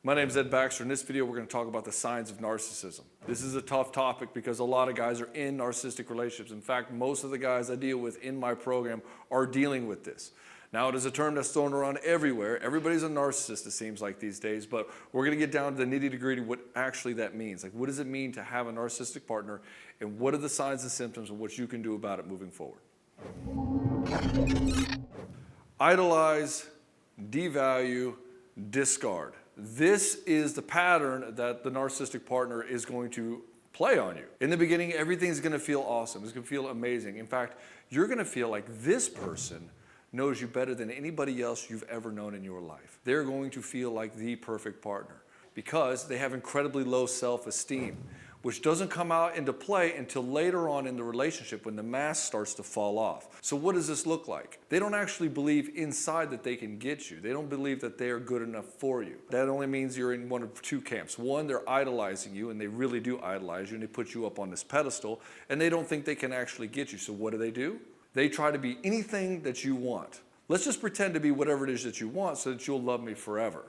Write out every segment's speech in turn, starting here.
My name is Ed Baxter. In this video, we're going to talk about the signs of narcissism. This is a tough topic because a lot of guys are in narcissistic relationships. In fact, most of the guys I deal with in my program are dealing with this. Now, it is a term that's thrown around everywhere. Everybody's a narcissist, it seems like these days, but we're going to get down to the nitty-gritty what actually that means. Like, what does it mean to have a narcissistic partner, and what are the signs and symptoms and what you can do about it moving forward? Idolize, devalue, discard. This is the pattern that the narcissistic partner is going to play on you. In the beginning, everything's going to feel awesome. It's going to feel amazing. In fact, you're going to feel like this person knows you better than anybody else you've ever known in your life. They're going to feel like the perfect partner because they have incredibly low self-esteem, which doesn't come out into play until later on in the relationship when the mask starts to fall off. So what does this look like? They don't actually believe inside that they can get you. They don't believe that they are good enough for you. That only means you're in one of two camps. One, they're idolizing you, and they really do idolize you, and they put you up on this pedestal, and they don't think they can actually get you. So what do? They try to be anything that you want. Let's just pretend to be whatever it is that you want so that you'll love me forever.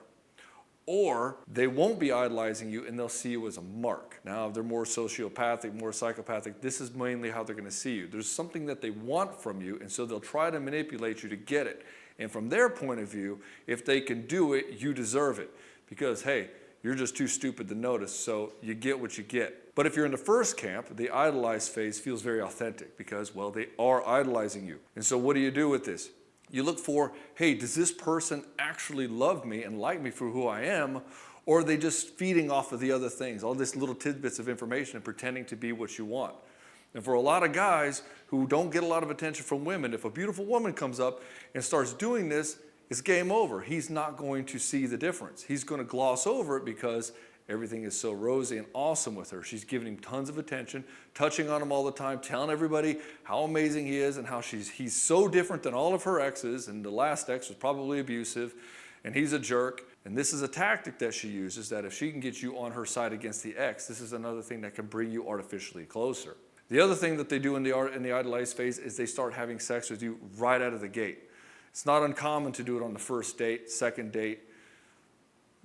Or they won't be idolizing you and they'll see you as a mark. Now, if they're more sociopathic, more psychopathic, this is mainly how they're going to see you. There's something that they want from you, and so they'll try to manipulate you to get it. And from their point of view, if they can do it, you deserve it. Because, hey, you're just too stupid to notice, so you get what you get. But if you're in the first camp, the idolize phase feels very authentic because, well, they are idolizing you. And so what do you do with this? You look for, hey, does this person actually love me and like me for who I am? Or are they just feeding off of the other things, all these little tidbits of information and pretending to be what you want? And for a lot of guys who don't get a lot of attention from women, if a beautiful woman comes up and starts doing this, it's game over. He's not going to see the difference. He's going to gloss over it because everything is so rosy and awesome with her. She's giving him tons of attention, touching on him all the time, telling everybody how amazing he is and how he's so different than all of her exes, and the last ex was probably abusive, and he's a jerk. And this is a tactic that she uses, that if she can get you on her side against the ex, this is another thing that can bring you artificially closer. The other thing that they do in the idolize phase is they start having sex with you right out of the gate. It's not uncommon to do it on the first date, second date.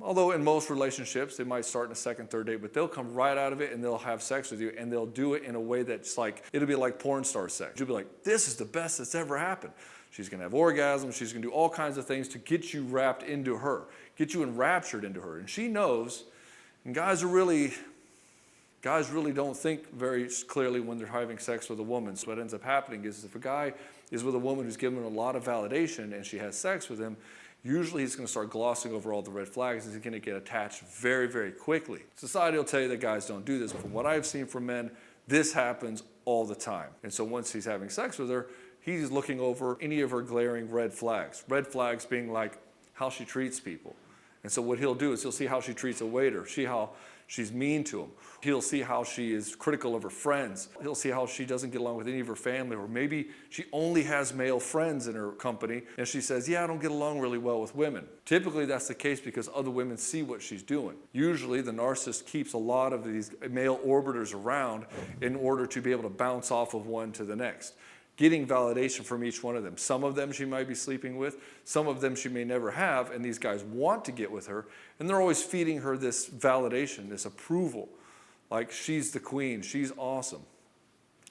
Although in most relationships, they might start in a second, third date, but they'll come right out of it and they'll have sex with you, and they'll do it in a way that's like, it'll be like porn star sex. You'll be like, this is the best that's ever happened. She's going to have orgasms. She's going to do all kinds of things to get you wrapped into her, get you enraptured into her. And she knows, and guys really don't think very clearly when they're having sex with a woman. So what ends up happening is if a guy is with a woman who's given him a lot of validation and she has sex with him, usually he's going to start glossing over all the red flags and he's going to get attached very, very quickly. Society will tell you that guys don't do this, but from what I've seen from men, this happens all the time. And so once he's having sex with her, he's looking over any of her glaring red flags. Red flags being like how she treats people. And so what he'll do is he'll see how she treats a waiter, see how she's mean to him. He'll see how she is critical of her friends. He'll see how she doesn't get along with any of her family, or maybe she only has male friends in her company, and she says, yeah, I don't get along really well with women. Typically, that's the case because other women see what she's doing. Usually, the narcissist keeps a lot of these male orbiters around in order to be able to bounce off of one to the next, getting validation from each one of them. Some of them she might be sleeping with, some of them she may never have, and these guys want to get with her, and they're always feeding her this validation, this approval, like she's the queen, she's awesome.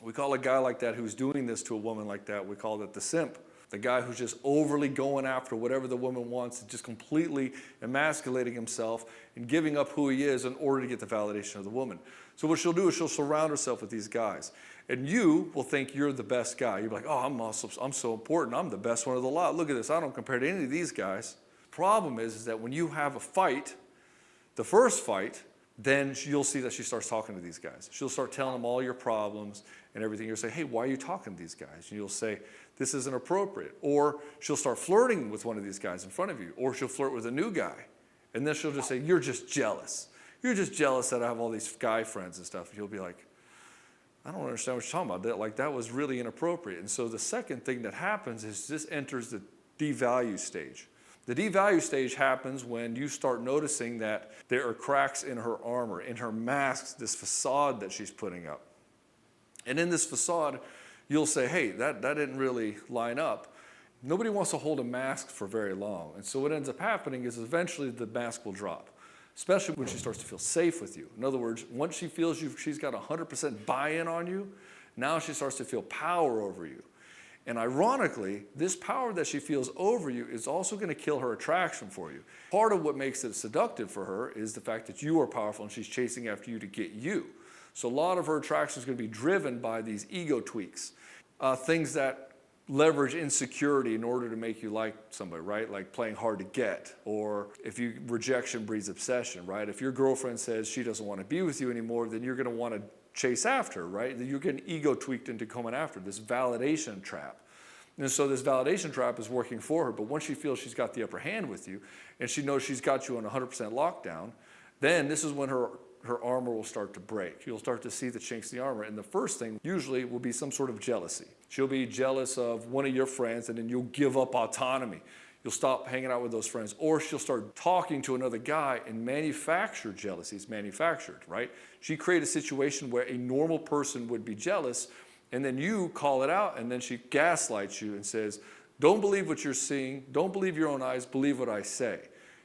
We call a guy like that who's doing this to a woman like that, we call it the simp. The guy who's just overly going after whatever the woman wants, and just completely emasculating himself and giving up who he is in order to get the validation of the woman. So what she'll do is she'll surround herself with these guys. And you will think you're the best guy. You'll be like, oh, I'm awesome, I'm so important, I'm the best one of the lot. Look at this, I don't compare to any of these guys. Problem is that when you have a fight, the first fight, then you'll see that she starts talking to these guys. She'll start telling them all your problems and everything. You'll say, hey, why are you talking to these guys? And you'll say, this isn't appropriate. Or she'll start flirting with one of these guys in front of you. Or she'll flirt with a new guy. And then she'll just say, you're just jealous. You're just jealous that I have all these guy friends and stuff. And you'll be like, I don't understand what you're talking about. That was really inappropriate. And so the second thing that happens is this enters the devalue stage. The devalue stage happens when you start noticing that there are cracks in her armor, in her masks, this facade that she's putting up. And in this facade, you'll say, hey, that didn't really line up. Nobody wants to hold a mask for very long. And so what ends up happening is eventually the mask will drop. especially when she starts to feel safe with you. In other words, once she feels she's got 100% buy-in on you, now she starts to feel power over you. And ironically, this power that she feels over you is also going to kill her attraction for you. Part of what makes it seductive for her is the fact that you are powerful and she's chasing after you to get you. So a lot of her attraction is going to be driven by these ego tweaks, things that leverage insecurity in order to make you like somebody, right? Like playing hard to get, or if rejection breeds obsession, right? If your girlfriend says she doesn't want to be with you anymore, then you're going to want to chase after her, right? You're getting ego tweaked into coming after this validation trap. And so this validation trap is working for her, but once she feels she's got the upper hand with you and she knows she's got you on 100% lockdown, then this is when her armor will start to break. You'll start to see the chinks in the armor. And the first thing usually will be some sort of jealousy. She'll be jealous of one of your friends and then you'll give up autonomy. You'll stop hanging out with those friends, or she'll start talking to another guy and manufacture jealousy. It's manufactured, right? She created a situation where a normal person would be jealous, and then you call it out, and then she gaslights you and says, don't believe what you're seeing, don't believe your own eyes, believe what I say.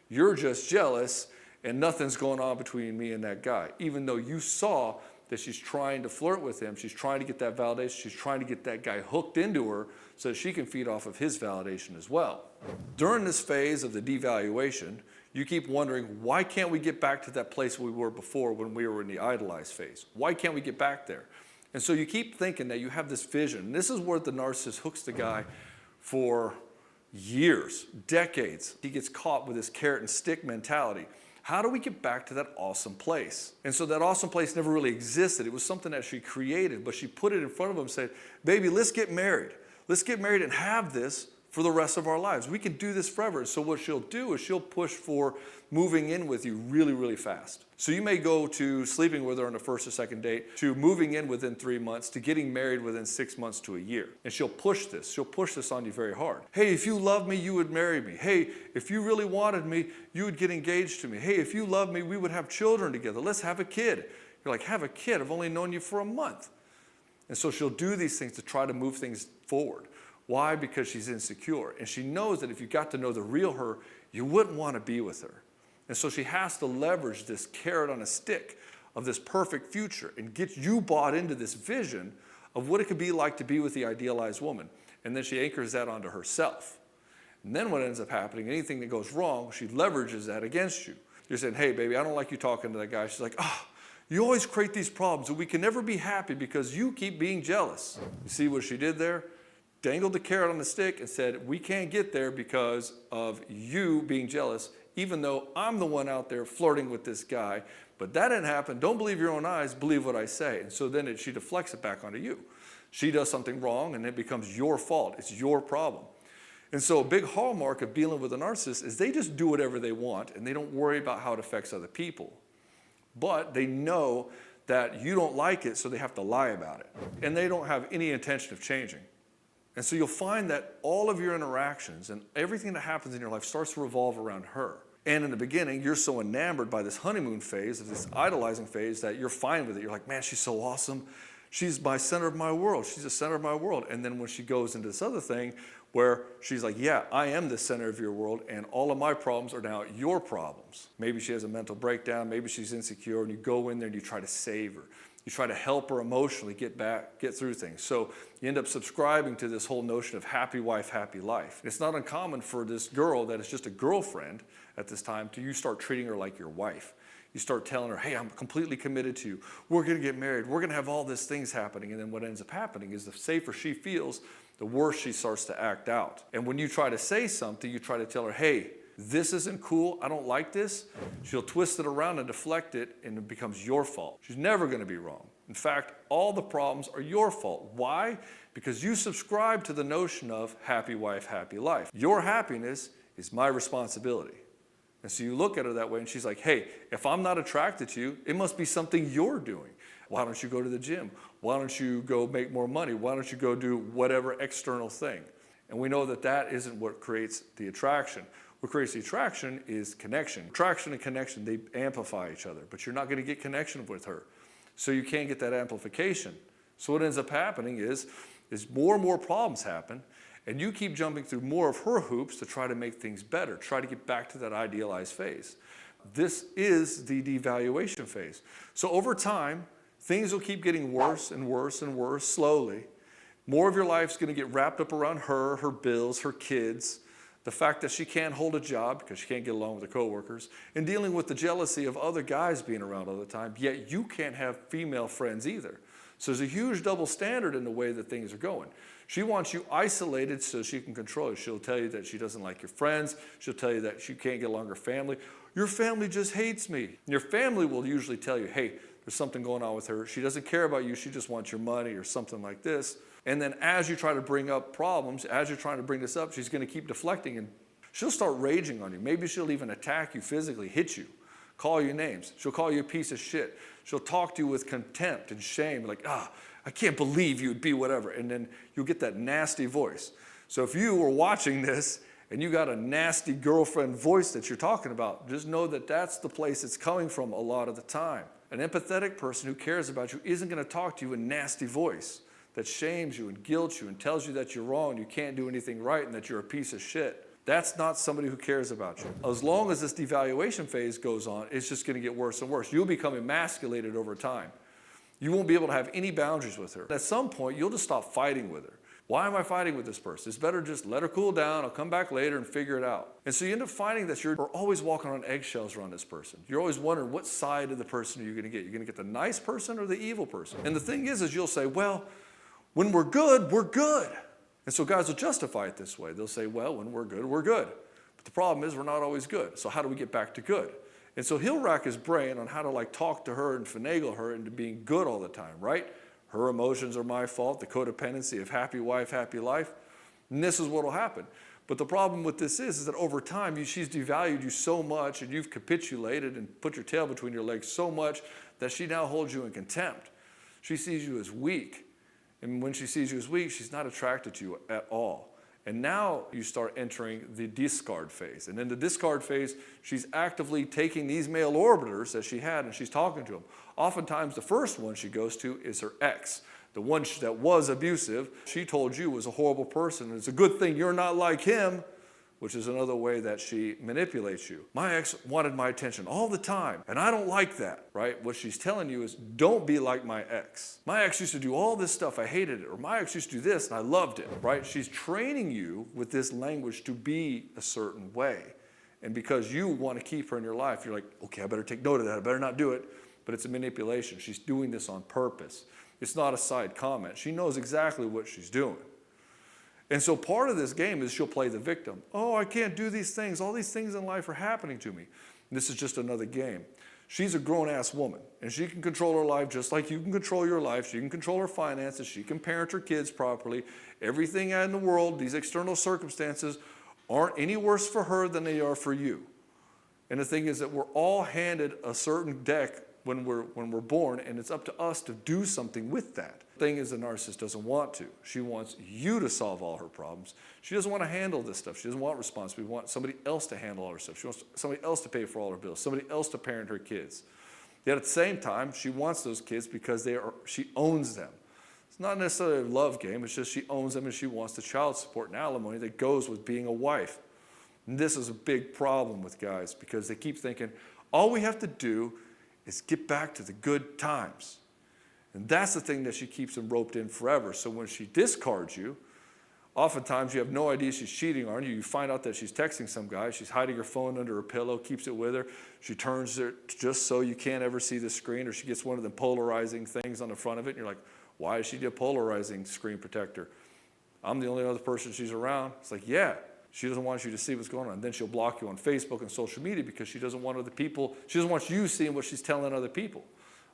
You're just jealous, and nothing's going on between me and that guy, even though you saw that she's trying to flirt with him, she's trying to get that validation, she's trying to get that guy hooked into her so that she can feed off of his validation as well. During this phase of the devaluation, you keep wondering, why can't we get back to that place we were before when we were in the idolize phase? Why can't we get back there? And so you keep thinking that you have this vision. This is where the narcissist hooks the guy for years, decades. He gets caught with this carrot and stick mentality. How do we get back to that awesome place? And so that awesome place never really existed. It was something that she created, but she put it in front of him and said, baby, let's get married. Let's get married and have this for the rest of our lives. We can do this forever. And so what she'll do is she'll push for moving in with you really, really fast. So you may go to sleeping with her on the first or second date, to moving in within 3 months, to getting married within 6 months to a year. And she'll push this. She'll push this on you very hard. Hey, if you love me, you would marry me. Hey, if you really wanted me, you would get engaged to me. Hey, if you love me, we would have children together. Let's have a kid. You're like, have a kid? I've only known you for a month. And so she'll do these things to try to move things forward. Why? Because she's insecure. And she knows that if you got to know the real her, you wouldn't want to be with her. And so she has to leverage this carrot on a stick of this perfect future and get you bought into this vision of what it could be like to be with the idealized woman. And then she anchors that onto herself. And then what ends up happening, anything that goes wrong, she leverages that against you. You're saying, hey, baby, I don't like you talking to that guy. She's like, you always create these problems and we can never be happy because you keep being jealous. You see what she did there? Dangled the carrot on the stick and said, we can't get there because of you being jealous, even though I'm the one out there flirting with this guy. But that didn't happen. Don't believe your own eyes, believe what I say. And so then she deflects it back onto you. She does something wrong and it becomes your fault. It's your problem. And so a big hallmark of dealing with a narcissist is they just do whatever they want and they don't worry about how it affects other people. But they know that you don't like it, so they have to lie about it. And they don't have any intention of changing. And so you'll find that all of your interactions and everything that happens in your life starts to revolve around her. And in the beginning, you're so enamored by this honeymoon phase, of this idolizing phase, that you're fine with it. You're like, man, she's so awesome. She's my center of my world. She's the center of my world. And then when she goes into this other thing where she's like, yeah, I am the center of your world and all of my problems are now your problems. Maybe she has a mental breakdown. Maybe she's insecure and you go in there and you try to save her. You try to help her emotionally get through things. So you end up subscribing to this whole notion of happy wife, happy life. It's not uncommon for this girl that is just a girlfriend at this time to you start treating her like your wife. You start telling her, hey, I'm completely committed to you. We're going to get married. We're going to have all these things happening. And then what ends up happening is the safer she feels, the worse she starts to act out. And when you try to say something, you try to tell her, hey, this isn't cool, I don't like this. She'll twist it around and deflect it and it becomes your fault. She's never going to be wrong. In fact, all the problems are your fault. Why? Because you subscribe to the notion of happy wife, happy life. Your happiness is my responsibility. And so you look at her that way and she's like, hey, if I'm not attracted to you, it must be something you're doing. Why don't you go to the gym? Why don't you go make more money? Why don't you go do whatever external thing? And we know that that isn't what creates the attraction. What creates the attraction is connection. Attraction and connection, they amplify each other, but you're not going to get connection with her. So you can't get that amplification. So what ends up happening is more and more problems happen, and you keep jumping through more of her hoops to try to make things better, try to get back to that idealized phase. This is the devaluation phase. So over time, things will keep getting worse and worse and worse slowly. More of your life's going to get wrapped up around her, her bills, her kids, the fact that she can't hold a job because she can't get along with her coworkers, and dealing with the jealousy of other guys being around all the time, yet you can't have female friends either. So there's a huge double standard in the way that things are going. She wants you isolated so she can control you. She'll tell you that she doesn't like your friends. She'll tell you that she can't get along with her family. Your family just hates me. Your family will usually tell you, hey, there's something going on with her. She doesn't care about you. She just wants your money or something like this. And then as you try to bring up problems, as you're trying to bring this up, she's going to keep deflecting and she'll start raging on you. Maybe she'll even attack you physically, hit you, call you names. She'll call you a piece of shit. She'll talk to you with contempt and shame, like, I can't believe you'd be whatever. And then you'll get that nasty voice. So if you were watching this and you got a nasty girlfriend voice that you're talking about, just know that that's the place it's coming from a lot of the time. An empathetic person who cares about you isn't going to talk to you in a nasty voice that shames you and guilts you and tells you that you're wrong, you can't do anything right, and that you're a piece of shit. That's not somebody who cares about you. As long as this devaluation phase goes on, it's just going to get worse and worse. You'll become emasculated over time. You won't be able to have any boundaries with her. At some point, you'll just stop fighting with her. Why am I fighting with this person? It's better just let her cool down. I'll come back later and figure it out. And so you end up finding that you're always walking on eggshells around this person. You're always wondering what side of the person are you going to get. You're going to get the nice person or the evil person. And the thing is you'll say, well, when we're good, we're good. And so guys will justify it this way. They'll say, well, when we're good, we're good. But the problem is we're not always good. So how do we get back to good? And so he'll rack his brain on how to like talk to her and finagle her into being good all the time, right? Her emotions are my fault, the codependency of happy wife, happy life. And this is what will happen. But the problem with this is that over time, she's devalued you so much and you've capitulated and put your tail between your legs so much that she now holds you in contempt. She sees you as weak. And when she sees you as weak, she's not attracted to you at all. And now you start entering the discard phase. And in the discard phase, she's actively taking these male orbiters that she had and she's talking to them. Oftentimes, the first one she goes to is her ex, the one that was abusive. She told you was a horrible person. And it's a good thing you're not like him, which is another way that she manipulates you. My ex wanted my attention all the time, and I don't like that, right? What she's telling you is, don't be like my ex. My ex used to do all this stuff, I hated it, or my ex used to do this, and I loved it, right? She's training you with this language to be a certain way. And because you want to keep her in your life, you're like, okay, I better take note of that, I better not do it. But it's a manipulation. She's doing this on purpose. It's not a side comment. She knows exactly what she's doing. And so part of this game is she'll play the victim. Oh, I can't do these things. All these things in life are happening to me. And this is just another game. She's a grown-ass woman, and she can control her life just like you can control your life. She can control her finances. She can parent her kids properly. Everything in the world, these external circumstances, aren't any worse for her than they are for you. And the thing is that we're all handed a certain deck when we're born, and it's up to us to do something with that. The thing is, the narcissist doesn't want to. She wants you to solve all her problems. She doesn't want to handle this stuff. She doesn't want responsibility. She wants somebody else to handle all her stuff. She wants somebody else to pay for all her bills, somebody else to parent her kids. Yet at the same time, she wants those kids because she owns them. It's not necessarily a love game. It's just she owns them and she wants the child support and alimony that goes with being a wife. And this is a big problem with guys because they keep thinking, all we have to do is get back to the good times. And that's the thing that she keeps them roped in forever. So when she discards you, oftentimes you have no idea she's cheating on you. You find out that she's texting some guy. She's hiding her phone under her pillow, keeps it with her. She turns it just so you can't ever see the screen, or she gets one of the polarizing things on the front of it. And you're like, why does she do a polarizing screen protector? I'm the only other person she's around. It's like, yeah. She doesn't want you to see what's going on. And then she'll block you on Facebook and social media because she doesn't want she doesn't want you seeing what she's telling other people.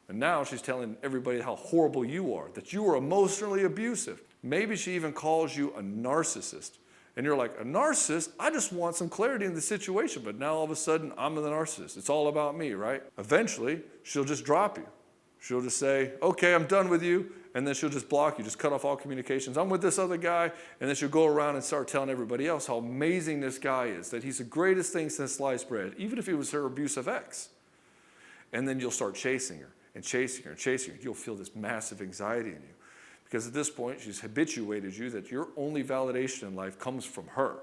And now she's telling everybody how horrible you are, that you are emotionally abusive. Maybe she even calls you a narcissist. And you're like, a narcissist? I just want some clarity in the situation. But now all of a sudden, I'm the narcissist. It's all about me, right? Eventually, she'll just drop you. She'll just say, okay, I'm done with you. And then she'll just block you, just cut off all communications. I'm with this other guy. And then she'll go around and start telling everybody else how amazing this guy is, that he's the greatest thing since sliced bread, even if he was her abusive ex. And then you'll start chasing her and chasing her and chasing her. You'll feel this massive anxiety in you. Because at this point, she's habituated you that your only validation in life comes from her.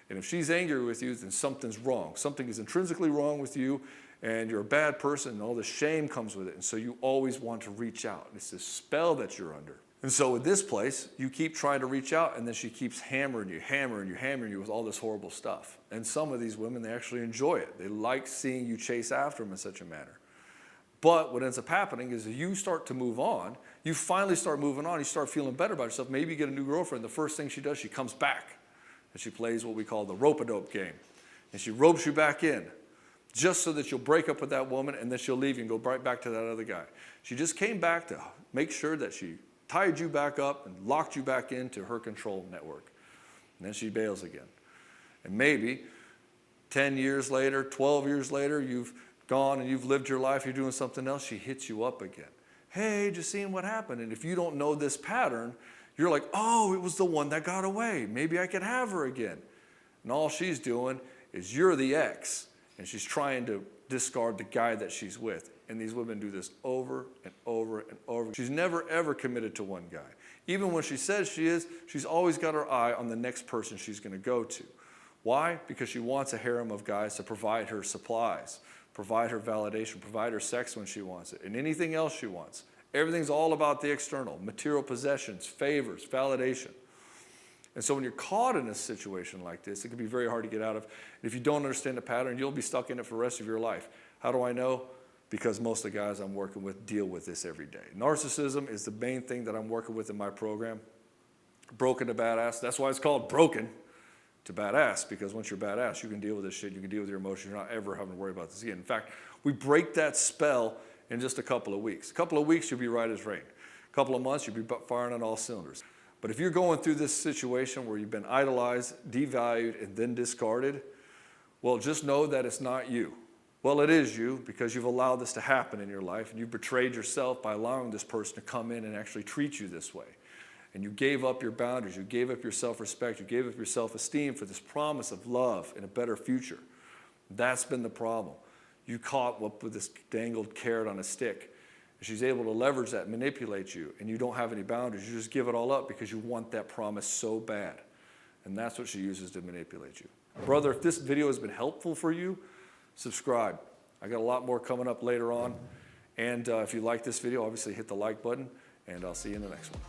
And if she's angry with you, then something's wrong. Something is intrinsically wrong with you, and you're a bad person, and all the shame comes with it. And so you always want to reach out. It's this spell that you're under. And so with this place, you keep trying to reach out, and then she keeps hammering you with all this horrible stuff. And some of these women, they actually enjoy it. They like seeing you chase after them in such a manner. But what ends up happening is you start to move on. You finally start moving on. You start feeling better about yourself. Maybe you get a new girlfriend. The first thing she does, she comes back, and she plays what we call the rope-a-dope game. And she ropes you back in, just so that you'll break up with that woman, and then she'll leave you and go right back to that other guy. She just came back to make sure that she tied you back up and locked you back into her control network. And then she bails again. And maybe 10 years later, 12 years later, you've gone and you've lived your life, you're doing something else, she hits you up again. Hey, just seeing what happened. And if you don't know this pattern, you're like, oh, it was the one that got away. Maybe I could have her again. And all she's doing is you're the ex, and she's trying to discard the guy that she's with. And these women do this over and over and over. She's never, ever committed to one guy. Even when she says she is, she's always got her eye on the next person she's going to go to. Why? Because she wants a harem of guys to provide her supplies, provide her validation, provide her sex when she wants it, and anything else she wants. Everything's all about the external, material possessions, favors, validation. And so when you're caught in a situation like this, it can be very hard to get out of. And if you don't understand the pattern, you'll be stuck in it for the rest of your life. How do I know? Because most of the guys I'm working with deal with this every day. Narcissism is the main thing that I'm working with in my program. Broken to badass. That's why it's called broken to badass, because once you're badass, you can deal with this shit. You can deal with your emotions. You're not ever having to worry about this again. In fact, we break that spell in just a couple of weeks. A couple of weeks, you'll be right as rain. A couple of months, you'll be firing on all cylinders. But if you're going through this situation where you've been idolized, devalued, and then discarded, well, just know that it's not you. Well, it is you, because you've allowed this to happen in your life, and you've betrayed yourself by allowing this person to come in and actually treat you this way. And you gave up your boundaries, you gave up your self-respect, you gave up your self-esteem for this promise of love and a better future. That's been the problem. You caught up with this dangled carrot on a stick. She's able to leverage that, manipulate you, and you don't have any boundaries. You just give it all up because you want that promise so bad. And that's what she uses to manipulate you. Brother, if this video has been helpful for you, subscribe. I got a lot more coming up later on. And if you like this video, obviously hit the like button, and I'll see you in the next one.